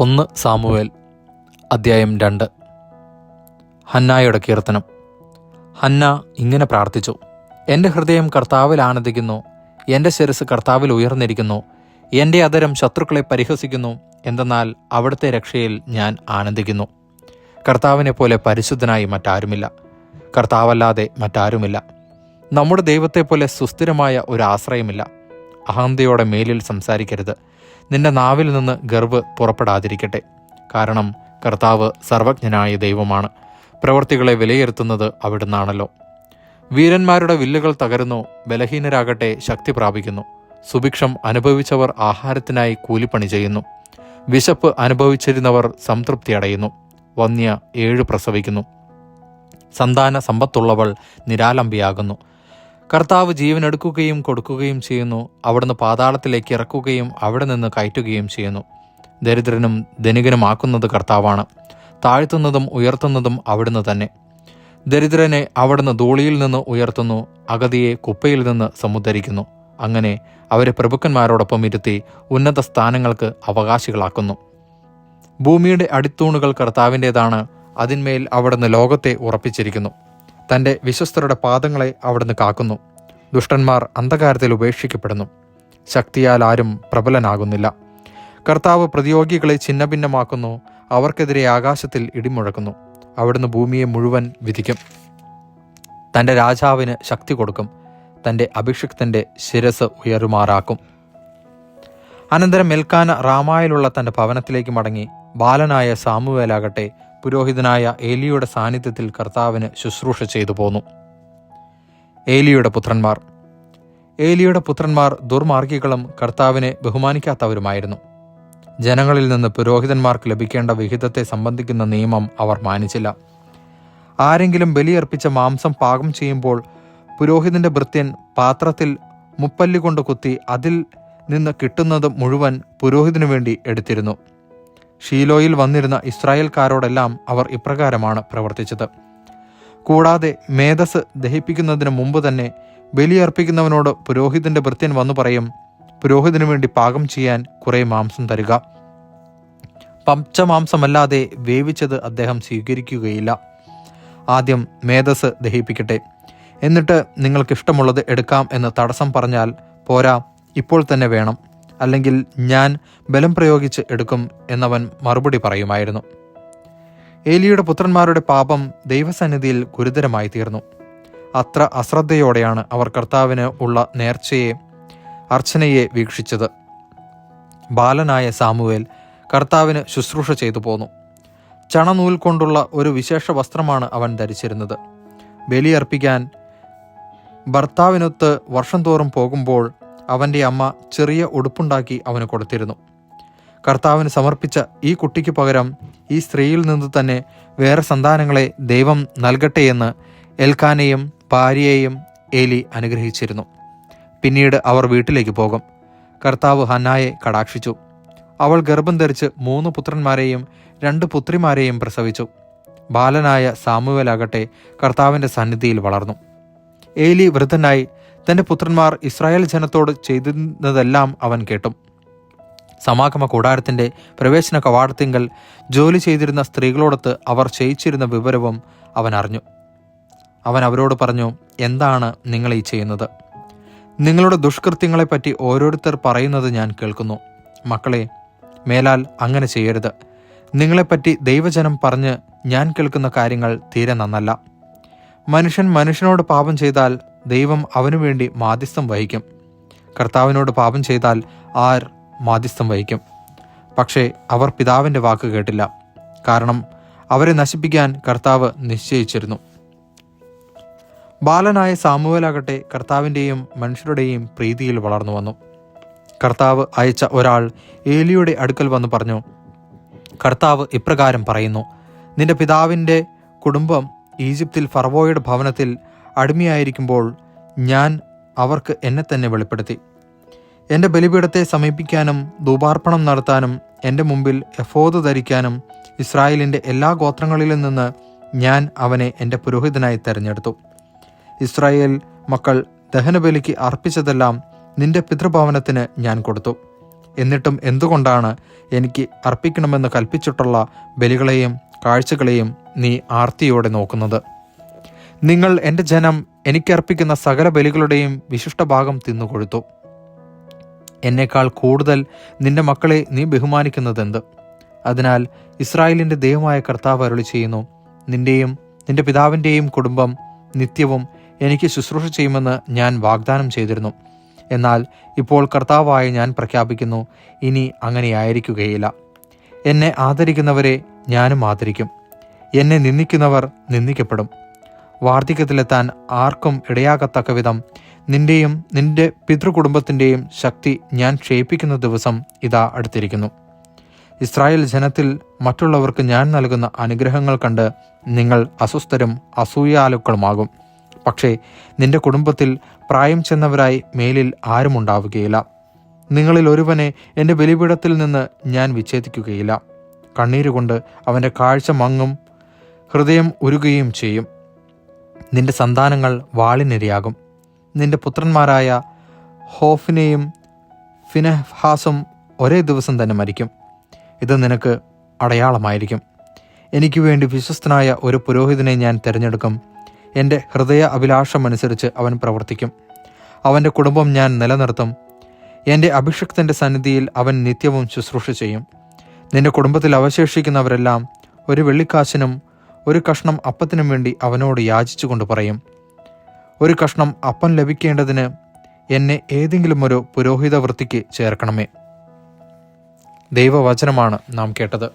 1 Samuel അദ്ധ്യായം 2. ഹന്നായുടെ കീർത്തനം. Hannah ഇങ്ങനെ പ്രാർത്ഥിച്ചു: എൻ്റെ ഹൃദയം കർത്താവിൽ ആനന്ദിക്കുന്നു, എൻ്റെ ശിരസ് കർത്താവിൽ ഉയർന്നിരിക്കുന്നു. എൻ്റെ അധരം ശത്രുക്കളെ പരിഹസിക്കുന്നു, എന്തെന്നാൽ അവിടുത്തെ രക്ഷയിൽ ഞാൻ ആനന്ദിക്കുന്നു. കർത്താവിനെ പോലെ പരിശുദ്ധനായി മറ്റാരുമില്ല, കർത്താവല്ലാതെ മറ്റാരുമില്ല. നമ്മുടെ ദൈവത്തെപ്പോലെ സുസ്ഥിരമായ ഒരു ആശ്രയമില്ല. അഹന്തയോടെ മേലിൽ സംസാരിക്കരുത്. നിന്റെ നാവിൽ നിന്ന് ഗർവ് പുറപ്പെടാതിരിക്കട്ടെ. കാരണം കർത്താവ് സർവജ്ഞനായ ദൈവമാണ്. പ്രവൃത്തികളെ വിലയിരുത്തുന്നത് അവിടുന്നാണല്ലോ. വീരന്മാരുടെ വില്ലുകൾ തകരുന്നു, ബലഹീനരാകട്ടെ ശക്തി പ്രാപിക്കുന്നു. സുഭിക്ഷം അനുഭവിച്ചവർ ആഹാരത്തിനായി കൂലിപ്പണി ചെയ്യുന്നു. വിശപ്പ് അനുഭവിച്ചിരുന്നവർ സംതൃപ്തി അടയുന്നു. വന്യ 7 പ്രസവിക്കുന്നു. സന്താന സമ്പത്തുള്ളവൾ നിരാലംബിയാകുന്നു. കർത്താവ് ജീവനെടുക്കുകയും കൊടുക്കുകയും ചെയ്യുന്നു. അവിടുന്ന് പാതാളത്തിലേക്ക് ഇറക്കുകയും അവിടെ നിന്ന് കയറ്റുകയും ചെയ്യുന്നു. ദരിദ്രനും ധനികനുമാക്കുന്നത് കർത്താവാണ്. താഴ്ത്തുന്നതും ഉയർത്തുന്നതും അവിടുന്ന് തന്നെ. ദരിദ്രനെ അവിടുന്ന് ധൂളിയിൽ നിന്ന് ഉയർത്തുന്നു, അഗതിയെ കുപ്പയിൽ നിന്ന് സമുദ്ധരിക്കുന്നു. അങ്ങനെ അവരെ പ്രഭുക്കന്മാരോടൊപ്പം ഇരുത്തി ഉന്നത സ്ഥാനങ്ങൾക്ക് അവകാശികളാക്കുന്നു. ഭൂമിയുടെ അടിത്തൂണുകൾ കർത്താവിൻ്റേതാണ്. അതിന്മേൽ അവിടുന്ന് ലോകത്തെ ഉറപ്പിച്ചിരിക്കുന്നു. തൻ്റെ വിശ്വസ്തരുടെ പാദങ്ങളെ അവിടുന്ന് കാക്കുന്നു. ദുഷ്ടന്മാർ അന്ധകാരത്തിൽ ഉപേക്ഷിക്കപ്പെടുന്നു. ശക്തിയാൽ ആരും പ്രബലനാകുന്നില്ല. കർത്താവ് പ്രതിയോഗികളെ ഛിന്നഭിന്നമാക്കുന്നു. അവർക്കെതിരെ ആകാശത്തിൽ ഇടിമുഴക്കുന്നു. അവിടുന്ന് ഭൂമിയെ മുഴുവൻ വിധിക്കും. തൻ്റെ രാജാവിന് ശക്തി കൊടുക്കും. തൻ്റെ അഭിഷിക്തൻ്റെ ശിരസ് ഉയരുമാറാക്കും. അനന്തരം എൽക്കാന റാമായിലുള്ള തൻ്റെ ഭവനത്തിലേക്ക് മടങ്ങി. ബാലനായ സാമുവേലാകട്ടെ പുരോഹിതനായ ഏലിയുടെ സാന്നിധ്യത്തിൽ കർത്താവിന് ശുശ്രൂഷ ചെയ്തു പോന്നു. ഏലിയുടെ പുത്രന്മാർ ദുർമാർഗികളും കർത്താവിനെ ബഹുമാനിക്കാത്തവരുമായിരുന്നു. ജനങ്ങളിൽ നിന്ന് പുരോഹിതന്മാർക്ക് ലഭിക്കേണ്ട വിഹിതത്തെ സംബന്ധിക്കുന്ന നിയമം അവർ മാനിച്ചില്ല. ആരെങ്കിലും ബലിയർപ്പിച്ച മാംസം പാകം ചെയ്യുമ്പോൾ പുരോഹിതന്റെ ഭൃത്യൻ പാത്രത്തിൽ മുപ്പല്ലി കൊണ്ട് കുത്തി അതിൽ നിന്ന് കിട്ടുന്നത് മുഴുവൻ പുരോഹിതനു വേണ്ടി എടുത്തിരുന്നു. ഷീലോയിൽ വന്നിരുന്ന ഇസ്രായേൽക്കാരോടെല്ലാം അവർ ഇപ്രകാരമാണ് പ്രവർത്തിച്ചത്. കൂടാതെ മേധസ് ദഹിപ്പിക്കുന്നതിന് മുമ്പ് തന്നെ ബലിയർപ്പിക്കുന്നവനോട് പുരോഹിതന്റെ ഭൃത്യൻ വന്നു പറയും: പുരോഹിതനു വേണ്ടി പാകം ചെയ്യാൻ കുറെ മാംസം തരിക. പച്ചമാംസമല്ലാതെ വേവിച്ചത് അദ്ദേഹം സ്വീകരിക്കുകയില്ല. ആദ്യം മേധസ് ദഹിപ്പിക്കട്ടെ, എന്നിട്ട് നിങ്ങൾക്കിഷ്ടമുള്ളത് എടുക്കാം എന്ന് തടസ്സം പറഞ്ഞാൽ പോരാ, ഇപ്പോൾ തന്നെ വേണം, അല്ലെങ്കിൽ ഞാൻ ബലം പ്രയോഗിച്ച് എടുക്കും എന്നവൻ മറുപടി പറയുമായിരുന്നു. ഏലിയുടെ പുത്രന്മാരുടെ പാപം ദൈവസന്നിധിയിൽ ഗുരുതരമായി തീർന്നു. അത്ര അശ്രദ്ധയോടെയാണ് അവർ കർത്താവിന് ഉള്ള അർച്ചനയെ വീക്ഷിച്ചത്. ബാലനായ സാമുവേൽ കർത്താവിന് ശുശ്രൂഷ ചെയ്തു പോന്നു. ചണനൂൽ കൊണ്ടുള്ള ഒരു വിശേഷ വസ്ത്രമാണ് അവൻ ധരിച്ചിരുന്നത്. ബലിയർപ്പിക്കാൻ ഭർത്താവിനൊത്ത് വർഷം തോറും പോകുമ്പോൾ അവൻ്റെ അമ്മ ചെറിയ ഉടുപ്പുണ്ടാക്കി അവന് കൊടുത്തിരുന്നു. കർത്താവിന് സമർപ്പിച്ച ഈ കുട്ടിക്ക് പകരം ഈ സ്ത്രീയിൽ നിന്ന് തന്നെ വേറെ സന്താനങ്ങളെ ദൈവം നൽകട്ടെയെന്ന് എൽക്കാനെയും ഭാര്യയെയും ഏലി അനുഗ്രഹിച്ചിരുന്നു. പിന്നീട് അവർ വീട്ടിലേക്ക് പോകും. കർത്താവ് ഹന്നായെ കടാക്ഷിച്ചു. അവൾ ഗർഭം ധരിച്ച് 3 പുത്രന്മാരെയും 2 പുത്രിമാരെയും പ്രസവിച്ചു. ബാലനായ സാമുവേലാകട്ടെ കർത്താവിൻ്റെ സന്നിധിയിൽ വളർന്നു. ഏലി വൃദ്ധനായി. തൻ്റെ പുത്രന്മാർ ഇസ്രായേൽ ജനത്തോട് ചെയ്തിരുന്നതെല്ലാം അവൻ കേട്ടു. സമാഗമ കൂടാരത്തിൻ്റെ പ്രവേശന കവാടത്തിങ്കൽ ജോലി ചെയ്തിരുന്ന സ്ത്രീകളോടൊത്ത് അവർ ചെയ്യിച്ചിരുന്ന വിവരവും അവൻ അറിഞ്ഞു. അവൻ അവരോട് പറഞ്ഞു: എന്താണ് നിങ്ങൾ ഈ ചെയ്യുന്നത്? നിങ്ങളുടെ ദുഷ്കൃത്യങ്ങളെപ്പറ്റി ഓരോരുത്തർ പറയുന്നത് ഞാൻ കേൾക്കുന്നു. മക്കളെ, മേലാൽ അങ്ങനെ ചെയ്യരുത്. നിങ്ങളെപ്പറ്റി ദൈവജനം പറഞ്ഞ് ഞാൻ കേൾക്കുന്ന കാര്യങ്ങൾ തീരെ നന്നല്ല. മനുഷ്യൻ മനുഷ്യനോട് പാപം ചെയ്താൽ ദൈവം അവനു വേണ്ടി മാധ്യസ്ഥം വഹിക്കും. കർത്താവിനോട് പാപം ചെയ്താൽ ആർ മാധ്യസ്ഥം വഹിക്കും? പക്ഷേ അവർ പിതാവിൻ്റെ വാക്ക് കേട്ടില്ല. കാരണം അവരെ നശിപ്പിക്കാൻ കർത്താവ് നിശ്ചയിച്ചിരുന്നു. ബാലനായ സാമുവേലാകട്ടെ കർത്താവിൻ്റെയും മനുഷ്യരുടെയും പ്രീതിയിൽ വളർന്നു വന്നു. കർത്താവ് അയച്ച ഒരാൾ ഏലിയുടെ അടുക്കൽ വന്നു പറഞ്ഞു: കർത്താവ് ഇപ്രകാരം പറയുന്നു, നിന്റെ പിതാവിൻ്റെ കുടുംബം ഈജിപ്തിൽ ഫറവോയുടെ ഭവനത്തിൽ അടിമയായിരിക്കുമ്പോൾ ഞാൻ അവർക്ക് എന്നെ തന്നെ വെളിപ്പെടുത്തി. എൻ്റെ ബലിപീഠത്തെ സമീപിക്കാനും ധൂപാർപ്പണം നടത്താനും എൻ്റെ മുമ്പിൽ എഫോദ് ധരിക്കാനും ഇസ്രായേലിൻ്റെ എല്ലാ ഗോത്രങ്ങളിലും നിന്ന് ഞാൻ അവനെ എൻ്റെ പുരോഹിതനായി തെരഞ്ഞെടുത്തു. ഇസ്രായേൽ മക്കൾ ദഹനബലിക്ക് അർപ്പിച്ചതെല്ലാം നിന്റെ പിതൃഭവനത്തിന് ഞാൻ കൊടുത്തു. എന്നിട്ടും എന്തുകൊണ്ടാണ് എനിക്ക് അർപ്പിക്കണമെന്ന് കൽപ്പിച്ചിട്ടുള്ള ബലികളെയും കാഴ്ചകളെയും നീ ആർത്തിയോടെ നോക്കുന്നത്? നിങ്ങൾ എൻ്റെ ജനം എനിക്കർപ്പിക്കുന്ന സകല ബലികളുടെയും വിശിഷ്ട ഭാഗം തിന്നുകൊടുത്തു. എന്നേക്കാൾ കൂടുതൽ നിന്റെ മക്കളെ നീ ബഹുമാനിക്കുന്നതെന്ത്? അതിനാൽ ഇസ്രായേലിൻ്റെ ദൈവമായ കർത്താവ് അരുളി ചെയ്യുന്നു, നിന്റെയും നിന്റെ പിതാവിൻ്റെയും കുടുംബം നിത്യവും എനിക്ക് ശുശ്രൂഷ ചെയ്യുമെന്ന് ഞാൻ വാഗ്ദാനം ചെയ്തിരുന്നു. എന്നാൽ ഇപ്പോൾ കർത്താവായ ഞാൻ പ്രഖ്യാപിക്കുന്നു, ഇനി അങ്ങനെയായിരിക്കുകയില്ല. എന്നെ ആദരിക്കുന്നവരെ ഞാനും ആദരിക്കും, എന്നെ നിന്ദിക്കുന്നവർ നിന്ദിക്കപ്പെടും. വാർദ്ധക്യത്തിലെത്താൻ ആർക്കും ഇടയാകത്തക്ക വിധം നിന്റെയും നിന്റെ പിതൃകുടുംബത്തിൻ്റെയും ശക്തി ഞാൻ ക്ഷയിപ്പിക്കുന്ന ദിവസം ഇതാ അടുത്തിരിക്കുന്നു. ഇസ്രായേൽ ജനത്തിൽ മറ്റുള്ളവർക്ക് ഞാൻ നൽകുന്ന അനുഗ്രഹങ്ങൾ കണ്ട് നിങ്ങൾ അസ്വസ്ഥരും അസൂയാലുക്കളുമാകും. പക്ഷേ നിന്റെ കുടുംബത്തിൽ പ്രായം ചെന്നവരായി മേലിൽ ആരുമുണ്ടാവുകയില്ല. നിങ്ങളിൽ ഒരുവനെ എൻ്റെ ബലിപീഠത്തിൽ നിന്ന് ഞാൻ വിച്ഛേദിക്കുകയില്ല. കണ്ണീരുകൊണ്ട് അവൻ്റെ കാഴ്ച മങ്ങും, ഹൃദയം ഉരുകുകയും ചെയ്യും. നിന്റെ സന്താനങ്ങൾ വാളിനിരയാകും. നിന്റെ പുത്രന്മാരായ ഹോഫിനെയും ഫിനെഹാസും ഒരേ ദിവസം തന്നെ മരിക്കും. ഇത് നിനക്ക് അടയാളമായിരിക്കും. എനിക്ക് വേണ്ടി വിശ്വസ്തനായ ഒരു പുരോഹിതനെ ഞാൻ തിരഞ്ഞെടുക്കും. എൻ്റെ ഹൃദയ അഭിലാഷമനുസരിച്ച് അവൻ പ്രവർത്തിക്കും. അവൻ്റെ കുടുംബം ഞാൻ നിലനിർത്തും. എൻ്റെ അഭിഷിക്തൻ്റെ സന്നിധിയിൽ അവൻ നിത്യവും ശുശ്രൂഷ ചെയ്യും. നിന്റെ കുടുംബത്തിൽ അവശേഷിക്കുന്നവരെല്ലാം ഒരു വെള്ളിക്കാശിനും ഒരു കഷ്ണം അപ്പത്തിനും വേണ്ടി അവനോട് യാചിച്ചുകൊണ്ട് പറയും, ഒരു കഷ്ണം അപ്പം ലഭിക്കേണ്ടതിന് എന്നെ ഏതെങ്കിലും ഒരു പുരോഹിത വൃത്തിക്ക് ചേർക്കണമേ. ദൈവവചനമാണ് നാം കേട്ടത്.